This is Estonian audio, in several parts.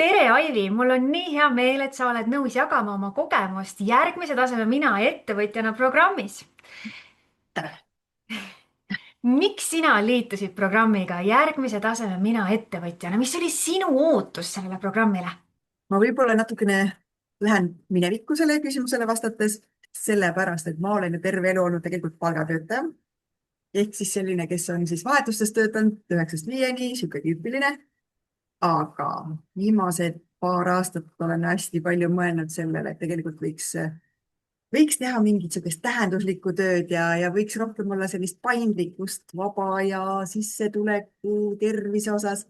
tere, Aivi, mul on nii hea meel, et sa oled nõus jagama oma kogemust järgmise taseme mina ettevõtjana programmis. Tere! Miks sina liitusid programmiga järgmise taseme mina ettevõtjana, mis oli sinu ootus sellele programmile? Ma võib-olla natukene lähen minevikku selle küsimusele vastates, sellepärast et ma olen ju terve elu olnud tegelikult palgatöötaja. Ehk siis selline, kes on siis vahetustes töötanud 9-5, sihuke tüüpiline. Aga viimased paar aastat olen hästi palju mõelnud sellele, et tegelikult võiks teha mingit sihukest tähenduslikku tööd ja võiks rohkem olla sellist paindlikkust vaba ja sissetuleku tervise osas.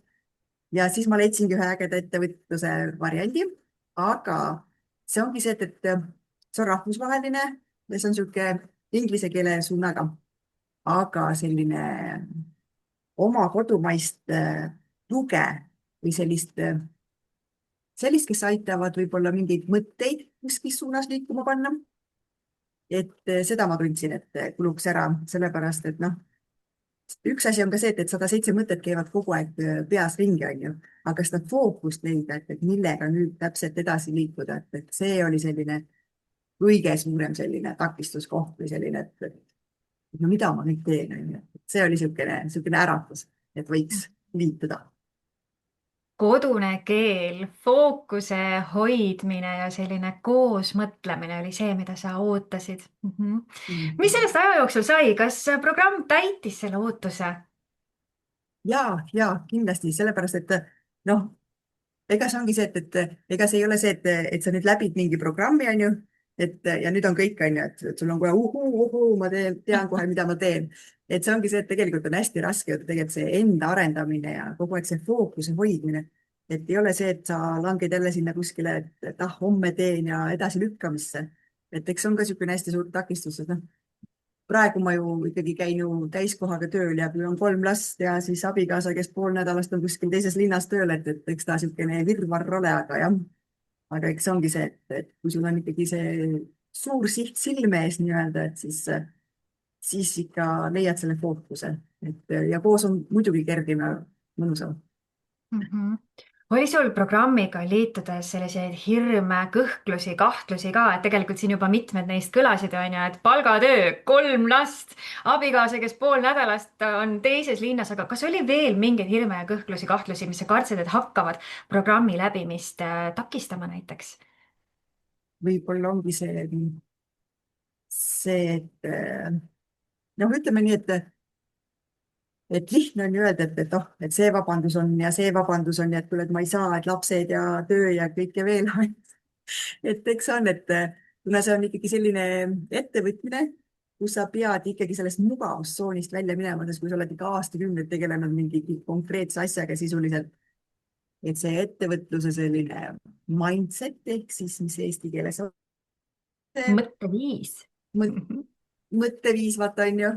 Ja siis ma leidsingi ühe ägeda ettevõtluse variandi, aga see ongi see, et see on rahvusvaheline ja see on niisugune inglise keele suunaga, aga selline oma kodumaist tuge või sellist, kes aitavad võib-olla mingeid mõtteid kuskil suunas liikuma panna. Seda ma tundsin, et kuluks ära, sellepärast et noh, üks asi on ka see, et 107 mõtet käivad kogu aeg peas ringi, on ju, aga seda fookust leida, et millega nüüd täpselt edasi liikuda, et see oli selline kõige suurem selline takistuskoht või selline, et no mida ma nüüd teen, on ju. See oli niisugune äratus, et võiks liituda. Kodune keel, fookuse hoidmine ja selline koosmõtlemine oli see, mida sa ootasid. Mis sellest aja jooksul sai, kas programm täitis selle ootuse? Ja kindlasti, sellepärast et noh, ega see ongi see, et ega see ei ole see, et sa nüüd läbid mingi programmi, on ju, ja nüüd on kõik, on ju, et sul on kohe ma tean kohe, mida ma teen. Et see ongi see, et tegelikult on hästi raske tegelikult see enda arendamine ja kogu aeg see fookuse hoidmine. Et ei ole see, et sa langed jälle sinna kuskile, et homme teen ja edasilükkamisse. Et eks see on ka niisugune hästi suur takistus, et noh, praegu ma ju ikkagi käin ju täiskohaga tööl ja kui on 3 last ja siis abikaasa, kes pool nädalast on kuskil teises linnas tööl, et eks ta niisugune virvarr ole, aga jah, aga eks see ongi see, et kui sul on ikkagi see suur siht silme ees nii-öelda, et siis ikka leiad selle fookuse, ja koos on muidugi kergem ja mõnusam. Mhm. Oli sul programmiga liitudes selliseid hirme, kõhklusi, kahtlusi ka, et tegelikult siin juba mitmed neist kõlasid, on ju, et palgatöö, 3 last, abikaasa, kes pool nädalast on teises linnas, aga kas oli veel mingeid hirme ja kõhklusi, kahtlusi, mis sa kartsid, et hakkavad programmi läbimist takistama näiteks? Võib-olla ongi see, et noh, ütleme nii, et lihtne on ju öelda, et oh, et see vabandus on ja see vabandus on ja et kuule, et ma ei saa, et lapsed ja töö ja kõike veel. Et eks see on, et kuna see on ikkagi selline ettevõtmine, kus sa pead ikkagi sellest mugavustsoonist välja minema, sest kui sa oled ikka aastakümneid tegelenud mingi konkreetse asjaga sisuliselt, et see ettevõtluse selline mindset ehk siis, mis eesti keeles on, Mõtteviis. mõt- mõtteviis, vaata on ju,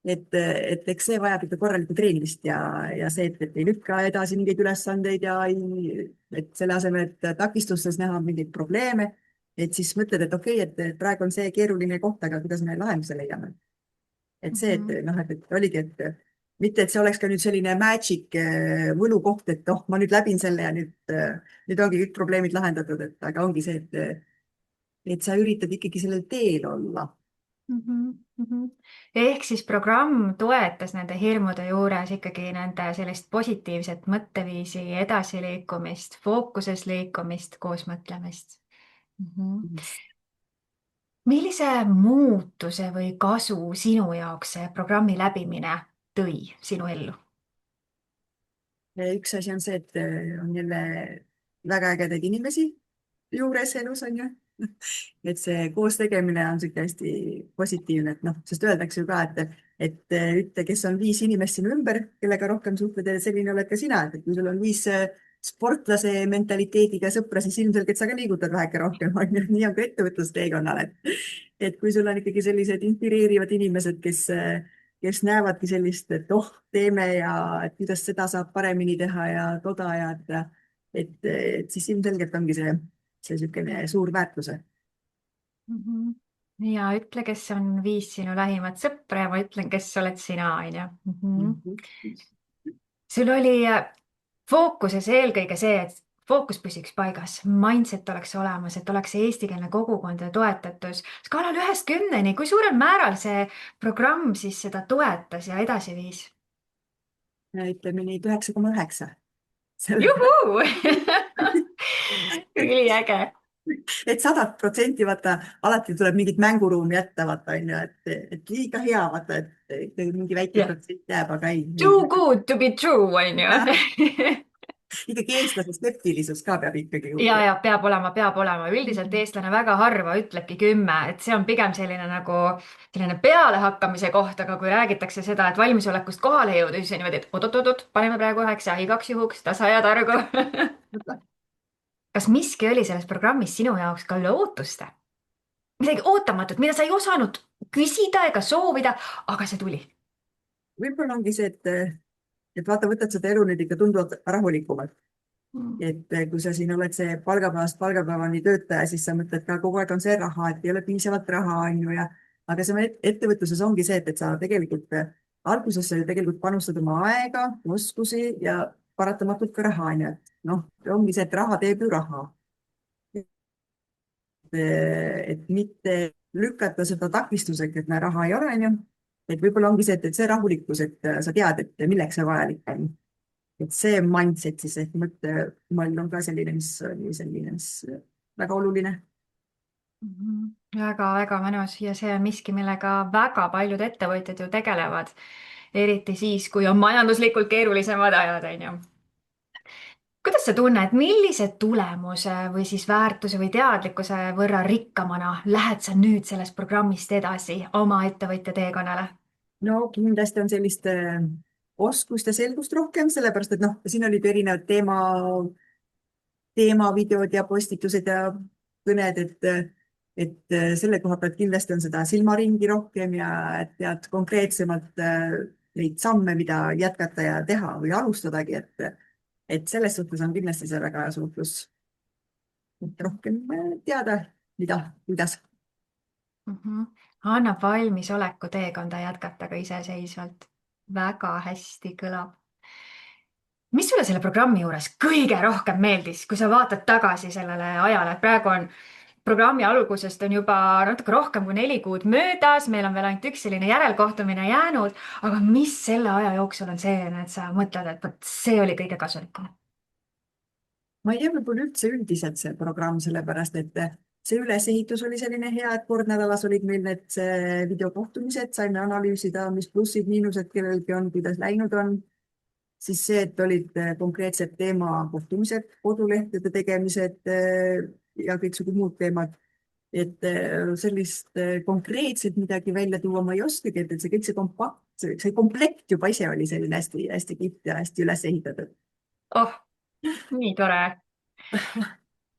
et eks see vajab ikka korralikku treenimist ja see, et ei lükka edasi mingeid ülesandeid ja et selle asemel, et takistustes näha mingeid probleeme, et siis mõtled, et okei, et praegu on see keeruline koht, aga kuidas me lahenduse leiame. Et see, et noh, et oligi, et mitte, et see oleks ka nüüd selline magic võlukoht, et oh, ma nüüd läbin selle ja nüüd ongi kõik probleemid lahendatud, et aga ongi see, et sa üritad ikkagi sellel teel olla. Ehk siis programm toetas nende hirmude juures ikkagi nende sellist positiivset mõtteviisi edasiliikumist, fookuses liikumist, koosmõtlemist. Millise muutuse või kasu sinu jaoks see programmi läbimine tõi sinu ellu? Üks asi on see, et on jälle väga ägedaid inimesi juures elus, on ju. Et see koos tegemine on sihuke hästi positiivne, et noh, sest öeldakse ju ka, et ütle, kes on 5 inimest sinu ümber, kellega rohkem suhtled ja selline oled ka sina, et kui sul on 5 sportlase mentaliteediga sõpra, siis ilmselgelt sa ka liigutad väheke rohkem, on ju. Nii on ka ettevõtlusteekonnal, et kui sul on ikkagi sellised inspireerivad inimesed, kes näevadki sellist, et oh, teeme ja et kuidas seda saab paremini teha ja toda ja et siis ilmselgelt ongi see niisugune suur väärtuse. Mhm. Ja ütle, kes on 5 sinu lähimat sõpra ja ma ütlen, kes oled sina, on ju. Mhm. Sul oli fookuses eelkõige see, et fookus püsiks paigas, mindset oleks olemas, et oleks see eestikeelne kogukond ja toetatus. skaalal 1-10, kui suurel määral see programm siis seda toetas ja edasi viis? Ütleme nii, et 9,9. Selle, juhuu üliäge. et 100%, vaata, alati tuleb mingit mänguruumi jätta, vaata, onju, et liiga hea, vaata, et mingi väike jah, protsent jääb, aga ei, too good to be true on jah, ju. ikkagi eestlase skeptilisus ka peab ikkagi ja, juurde. ja peab olema, peab olema. üldiselt eestlane väga harva ütlebki 10, et see on pigem selline nagu selline pealehakkamise koht, aga kui räägitakse seda, et valmisolekust kohale jõuda, siis on niimoodi, et oot-oot-oot, paneme praegu 9 igaks juhuks, tasa ja targu. kas miski oli selles programmis sinu jaoks ka üle ootuste? midagi ootamatut, mida sa ei osanud küsida ega soovida, aga see tuli. võib-olla ongi see, et vaata, võtad seda elu nüüd ikka tunduvalt rahulikumalt. Et kui sa siin oled see palgapäevast palgapäevani töötaja, siis sa mõtled ka kogu aeg on see raha, et ei ole piisavalt raha, on ju, ja aga see ettevõtluses ongi see, et sa tegelikult alguses sa ju tegelikult panustad oma aega, oskusi ja paratamatult ka raha, on ju, et noh, ongi see, et raha teeb ju raha. Et mitte lükata seda takistuseks, et näe, raha ei ole, on ju. Et võib-olla ongi see, et see rahulikkus, et sa tead, et milleks see vajalik on. Et see mindset siis ehk mõttemall on ka selline, mis oli selline, mis väga oluline. väga-väga mõnus ja see on miski, millega väga paljud ettevõtjad ju tegelevad. eriti siis, kui on majanduslikult keerulisemad ajad, on ju. kuidas sa tunned, millise tulemuse või siis väärtuse või teadlikkuse võrra rikkamana lähed sa nüüd sellest programmist edasi oma ettevõtja teekonnale? No kindlasti on sellist oskust ja selgust rohkem, sellepärast et noh, siin olid erinevad teemavideod ja postitused ja kõned, et selle koha pealt kindlasti on seda silmaringi rohkem ja et tead konkreetsemalt neid samme, mida jätkata ja teha või alustadagi, et selles suhtes on kindlasti see väga suur pluss. Et rohkem teada, mida, kuidas. annab valmisoleku teekonda jätkata ka iseseisvalt. väga hästi kõlab. mis sulle selle programmi juures kõige rohkem meeldis, kui sa vaatad tagasi sellele ajale, et praegu on programmi algusest on juba natuke rohkem kui 4 kuud möödas, meil on veel ainult üks selline järelkohtumine jäänud, aga mis selle aja jooksul on selline, et sa mõtled, et vot see oli kõige kasulikum? Ma ei tea, võib-olla üldse üldiselt see programm, sellepärast et see ülesehitus oli selline hea, et kord nädalas olid meil need videokohtumised, saime analüüsida, mis plussid-miinused kellelgi on, kuidas läinud on. Siis see, et olid konkreetsed teemakohtumised, kodulehtede tegemised ja kõiksugu muud teemad. Et sellist konkreetselt midagi välja tuua ma ei oskagi, et see kõik see komplekt juba ise oli selline hästi-hästi kihvt ja hästi üles ehitatud. oh, nii tore.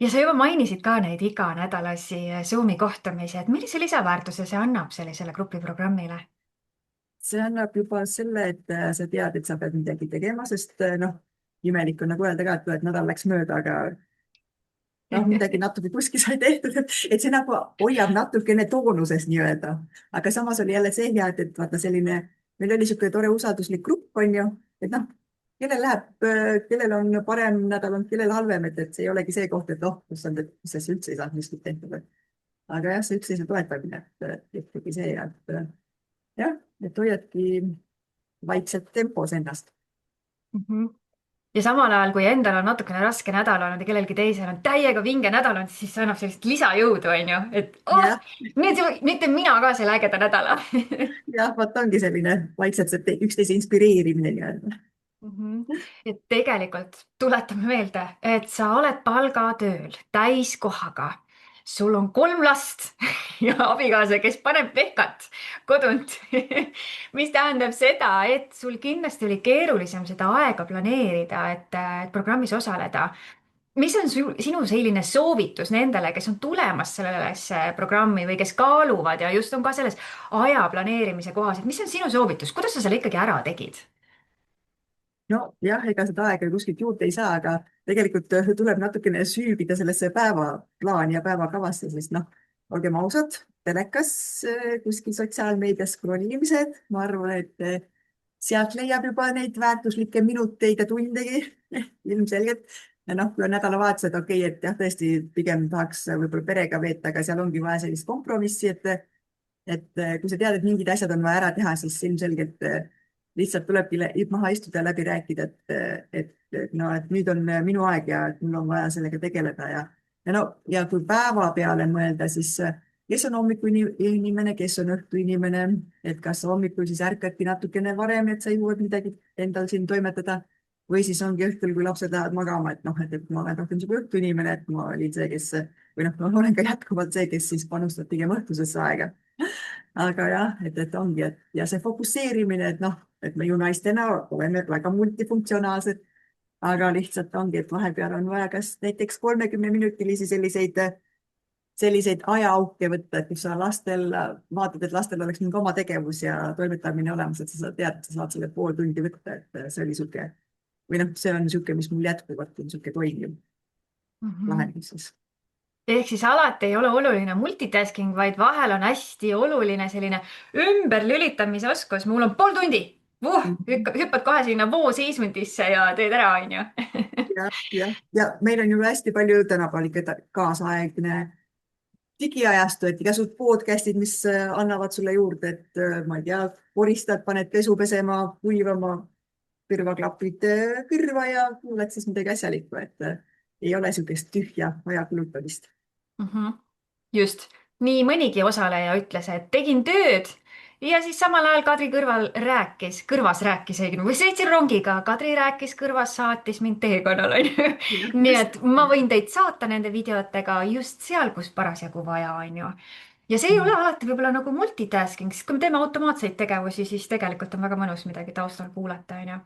ja sa juba mainisid ka neid iganädalasi Zoomi kohtumisi, et millise lisaväärtuse see annab sellisele grupiprogrammile? See annab juba selle, et sa tead, et sa pead midagi tegema, sest noh, imelik on nagu öelda ka, et nädal läks mööda, aga noh, midagi natuke kuskil sai tehtud, et see nagu hoiab natukene toonuses nii-öelda. Aga samas oli jälle see hea, et vaata selline, meil oli niisugune tore usalduslik grupp, on ju, et noh, kellel on parem nädal olnud, kellel halvem, et see ei olegi see koht, et oh, kus on, mis asja üldse ei saanud miskit tehtud. Aga jah, see üksteise toetamine, et ikkagi see, et jah, et hoiadki vaikselt tempos ennast. ja samal ajal, kui endal on natukene raske nädal olnud ja kellelgi teisel on täiega vinge nädal olnud, siis see annab sellist lisajõudu, on ju, et oh, jah, nüüd teen mina ka selle ägeda nädala. jah, vot ongi selline vaikselt see üksteise inspireerimine nii-öelda. et tegelikult tuletame meelde, et sa oled palgatööl täiskohaga. sul on 3 last ja abikaasa, kes paneb pehkat kodunt mis tähendab seda, et sul kindlasti oli keerulisem seda aega planeerida, et programmis osaleda. mis on sinu selline soovitus nendele, kes on tulemas sellesse programmi või kes kaaluvad ja just on ka selles aja planeerimise kohas, et mis on sinu soovitus, kuidas sa selle ikkagi ära tegid? No jah, ega seda aega kuskilt juurde ei saa, aga tegelikult tuleb natukene süübida sellesse päevaplaani ja päevakavasse, sest noh, olgem ausad, telekas, kuskil sotsiaalmeedias scrollimised, ma arvan, et sealt leiab juba neid väärtuslikke minuteid ja tundegi ilmselgelt. ja noh, kui on nädalavahetused, okei, et jah, tõesti pigem tahaks võib-olla perega veeta, aga seal ongi vaja sellist kompromissi, et kui sa tead, et mingid asjad on vaja ära teha, siis ilmselgelt lihtsalt tulebki maha istuda ja läbi rääkida, et no, et nüüd on minu aeg ja et mul on vaja sellega tegeleda ja no, ja kui päeva peale mõelda, siis kes on hommikuinimene, kes on õhtuinimene, et kas hommikul siis ärkadki natukene varem, et sa jõuad midagi endal siin toimetada või siis ongi õhtul, kui lapsed lähevad magama, et noh, et ma olen rohkem niisugune õhtuinimene, et ma olin see, kes või noh, ma olen ka jätkuvalt see, kes siis panustab pigem õhtusesse aega. Aga jah, et ongi, et ja see fokusseerimine, et noh, et me ju naistena oleme väga multifunktsionaalsed, aga lihtsalt ongi, et vahepeal on vaja kas näiteks 30-minutilisi selliseid ajaauke võtta, et kus sa lastel vaatad, et lastel oleks mingi oma tegevus ja toimetamine olemas, et sa tead, et sa saad selle pool tundi võtta, et see oli sihuke või noh, see on niisugune, mis mul jätkuvalt on niisugune toimiv lahenduses. Ehk siis alati ei ole oluline multitasking, vaid vahel on hästi oluline selline ümberlülitamise oskus. Mul on pool tundi. Hüppad kohe sinna vooseisundisse ja teed ära, onju. Ja meil on ju hästi palju tänapäeval ikka kaasaegne digiajastu, et igasugused podcast'id, mis annavad sulle juurde, et ma ei tea, koristad, paned pesu pesema, kuivama, kõrvaklapid kõrva ja kuuled siis midagi asjalikku, et ei ole niisugust tühja aja kulutamist. Just, nii mõnigi osaleja ütles, et tegin tööd ja siis samal ajal Kadri kõrvas rääkis õigemini või sõitsin rongiga, Kadri rääkis kõrvas, saatis mind teekonnal, onju. nii Just. et ma võin teid saata nende videotega just seal, kus parasjagu vaja, onju. ja see ei ole alati võib-olla nagu multitasking, sest kui me teeme automaatseid tegevusi, siis tegelikult on väga mõnus midagi taustal kuulata, onju.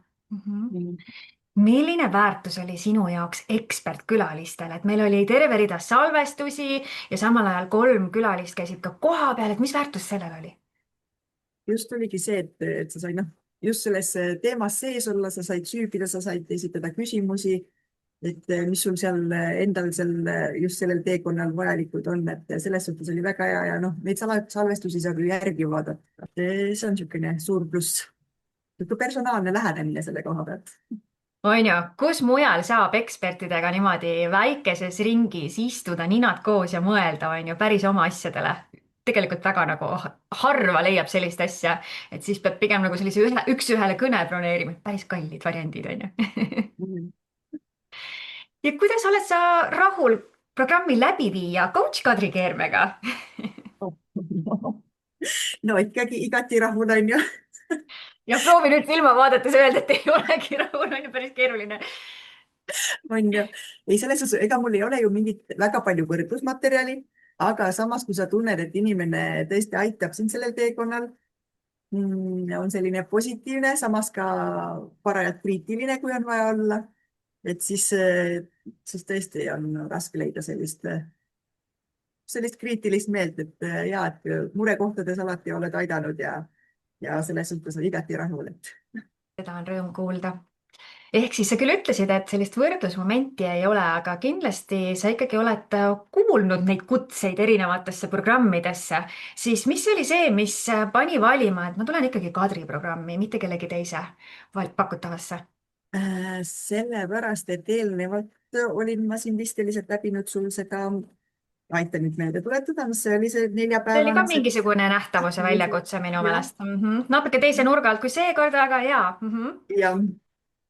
Milline väärtus oli sinu jaoks ekspertkülalistel, et meil oli terve rida salvestusi ja samal ajal 3 külalist käisid ka kohapeal, et mis väärtus sellel oli? Just oligi see, et sa said noh, just selles teemas sees olla, sa said süübida, sa said esitada küsimusi, et mis sul seal endal just sellel teekonnal vajalikud on, et selles suhtes oli väga hea ja noh, neid salvestusi saab ju järgi vaadata. see on niisugune suur pluss, niisugune personaalne lähenemine selle koha pealt. On ju, kus mujal saab ekspertidega niimoodi väikeses ringis istuda, ninad koos ja mõelda, on ju, päris oma asjadele. Tegelikult väga nagu harva leiab sellist asja, et siis peab pigem nagu sellise üks-ühele kõne broneerima, päris kallid variandid, on ju. ja kuidas oled sa rahul programmi läbiviija coach Kadri Keermega? no ikkagi igati rahul on ju. ja proovi nüüd silma vaadates öelda, et ei olegi rahul, on ju päris keeruline. on ju, ei selles suhtes, ega mul ei ole ju mingit väga palju võrdlusmaterjali, aga samas, kui sa tunned, et inimene tõesti aitab sind sellel teekonnal, on selline positiivne, samas ka parajalt kriitiline, kui on vaja olla, et siis tõesti on raske leida sellist kriitilist meelt, et ja, et murekohtades alati oled aidanud ja selles suhtes on igati rahul, et. seda on rõõm kuulda. ehk siis sa küll ütlesid, et sellist võrdlusmomenti ei ole, aga kindlasti sa ikkagi oled kuulnud neid kutseid erinevatesse programmidesse, siis mis oli see, mis pani valima, et ma tulen ikkagi Kadri programmi, mitte kellegi teise pakutavasse? Sellepärast, et eelnevalt olin ma siin vist lihtsalt läbinud sul seda, aita nüüd meelde tuletada, mis see oli, see see oli neljapäevane. ka mingisugune nähtavuse väljakutse minu meelest. natuke teise nurga alt kui seekord, aga jaa.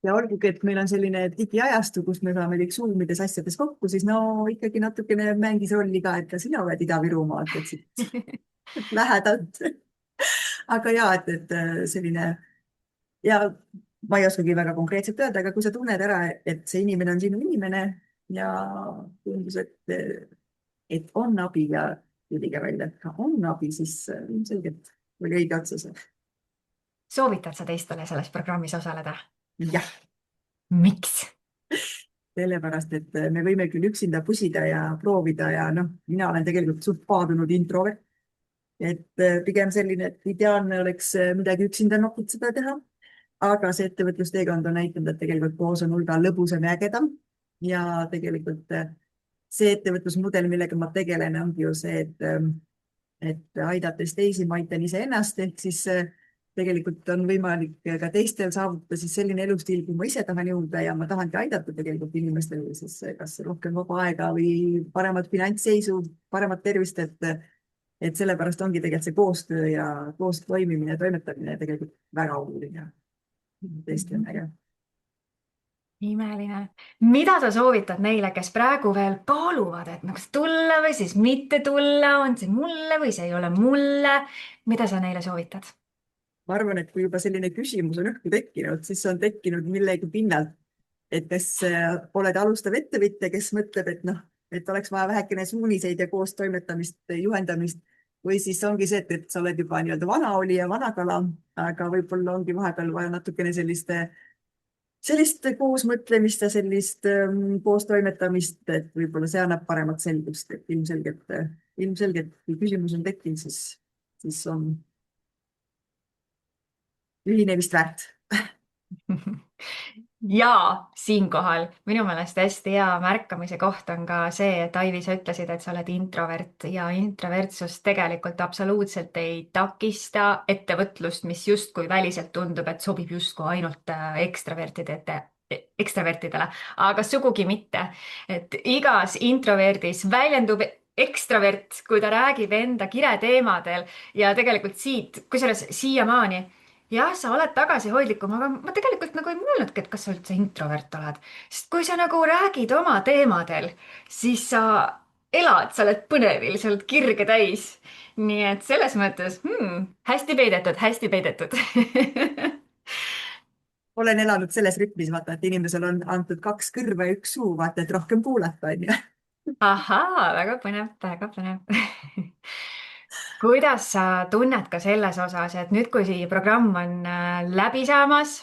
Ja olgugi, et meil on selline digiajastu, kus me saame kõik Zoomides asjades kokku, siis no ikkagi natukene mängis rolli ka, et ka sina oled Ida-Virumaalt, et siit lähedalt. aga ja, et selline ja ma ei oskagi väga konkreetselt öelda, aga kui sa tunned ära, et see inimene on sinu inimene ja tundus, et on abi ja tulige välja, et on abi, siis ilmselgelt oli õige otsus. soovitad sa teistele selles programmis osaleda? jah. miks? sellepärast, et me võime küll üksinda pusida ja proovida ja noh, mina olen tegelikult suht paadunud introvert. et pigem selline, et ideaalne oleks midagi üksinda nokitseda teha. aga see ettevõtlusteekond on näitanud, et tegelikult koos on hulga lõbusam ja ägedam. ja tegelikult see ettevõtlusmudel, millega ma tegelen, ongi ju see, et aidates teisi, ma aitan iseennast, ehk siis tegelikult on võimalik ka teistel saavutada siis selline elustiil, kui ma ise tahan jõuda ja ma tahangi aidata tegelikult inimestel siis kas rohkem vaba aega või paremat finantsseisu, paremat tervist, et sellepärast ongi tegelikult see koostöö ja koos toimimine ja toimetamine tegelikult väga oluline. tõesti on äge. imeline. mida sa soovitad neile, kes praegu veel kaaluvad, et kas tulla või siis mitte tulla, on see mulle või see ei ole mulle? mida sa neile soovitad? Ma arvan, et kui juba selline küsimus on õhku tekkinud, siis see on tekkinud millegi pinnalt, et kas oled alustav ettevõtja, kes mõtleb, et noh, et oleks vaja vähekene suuniseid ja koos toimetamist, juhendamist, või siis ongi see, et sa oled juba nii-öelda vana olija, vana kala, aga võib-olla ongi vahepeal vaja natukene sellist koosmõtlemist ja sellist koostoimetamist, et võib-olla see annab paremat selgust, et ilmselgelt kui küsimus on tekkinud, siis on ühinemist väärt. ja siinkohal minu meelest hästi hea märkamise koht on ka see, et Aivi, sa ütlesid, et sa oled introvert ja introvertsus tegelikult absoluutselt ei takista ettevõtlust, mis justkui väliselt tundub, et sobib justkui ainult ekstravertidele, aga sugugi mitte. et igas introverdis väljendub ekstravert, kui ta räägib enda kireteemadel ja tegelikult siit, kusjuures siiamaani jah, sa oled tagasihoidlikum, aga ma tegelikult nagu ei mõelnudki, et kas sa üldse introvert oled. sest kui sa nagu räägid oma teemadel, siis sa elad, sa oled põnevil, sa oled kirge täis. nii et selles mõttes hästi peidetud, hästi peidetud Olen elanud selles rütmis, vaata, et inimesele on antud kaks kõrva ja üks suu, vaata, et rohkem kuulata, onju. ahaa, väga põnev, väga põnev kuidas sa tunned ka selles osas, et nüüd, kui see programm on läbi saamas,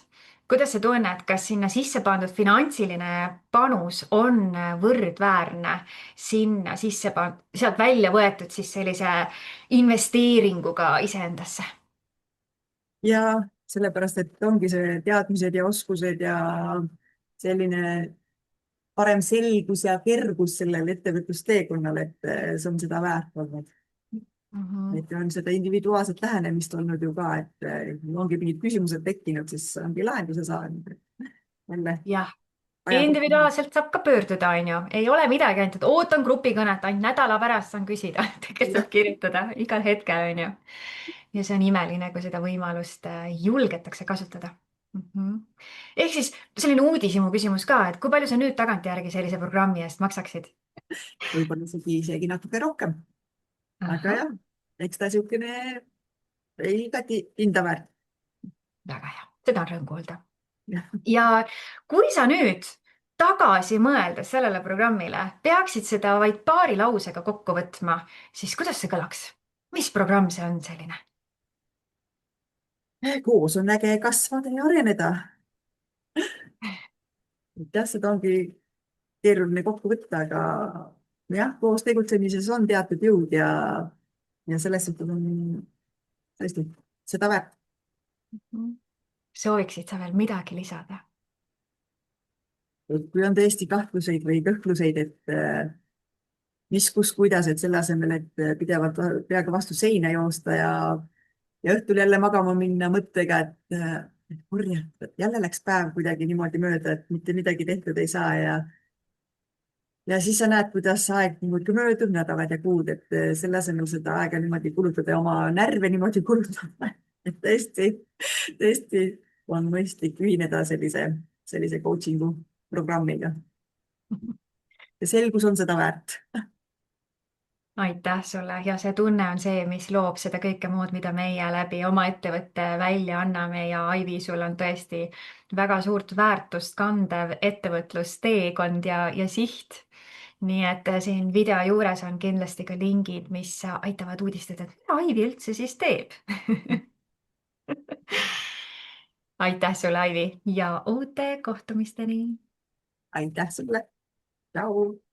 kuidas sa tunned, kas sinna sisse pandud finantsiline panus on võrdväärne sinna sealt välja võetud siis sellise investeeringuga iseendasse? ja sellepärast, et ongi see teadmised ja oskused ja selline parem selgus ja kergus sellel ettevõtlusteekonnal, et see on seda väärt olnud. Mhm. et on seda individuaalset lähenemist olnud ju ka, et ongi mingid küsimused tekkinud, siis ongi lahenduse saanud. jälle jah, ajab. individuaalselt saab ka pöörduda, on ju, ei ole midagi, ainult et ootan grupikõnet, ainult nädala pärast saan küsida, kes saab kirjutada igal hetkel, on ju. ja see on imeline, kui seda võimalust julgetakse kasutada. ehk siis selline uudishimu küsimus ka, et kui palju sa nüüd tagantjärgi sellise programmi eest maksaksid? võib-olla isegi natuke rohkem, aga ahah, jah, eks ta niisugune igati hinda väärt. väga hea, seda on rõõm kuulda. ja kui sa nüüd tagasi mõeldes sellele programmile peaksid seda vaid paari lausega kokku võtma, siis kuidas see kõlaks? mis programm see on selline? koos on äge kasvada ja areneda. jah, seda ongi keeruline kokku võtta, aga jah, koos tegutsemises on teatud jõud ja selles suhtes on tõesti seda väärt. sooviksid sa veel midagi lisada? et kui on tõesti kahtluseid või kõhkluseid, et mis, kus, kuidas, et selle asemel, et pidevalt peaga vastu seina joosta ja õhtul jälle magama minna mõttega, et kurjad, jälle läks päev kuidagi niimoodi mööda, et mitte midagi tehtud ei saa ja siis sa näed, kuidas aeg muudkui möödub, nädalad ja kuud, et selle asemel seda aega niimoodi kulutada ja oma närve niimoodi kulutada, et tõesti on mõistlik ühineda sellise coaching'u programmiga. ja selgus on seda väärt. aitäh sulle ja see tunne on see, mis loob seda kõike muud, mida meie läbi oma ettevõtte välja anname ja Aivi, sul on tõesti väga suurt väärtust kandev ettevõtlusteekond ja siht. nii et siin video juures on kindlasti ka lingid, mis aitavad uudistada, et mida Aivi üldse siis teeb aitäh sulle, Aivi, ja uute kohtumisteni! aitäh sulle. tšau.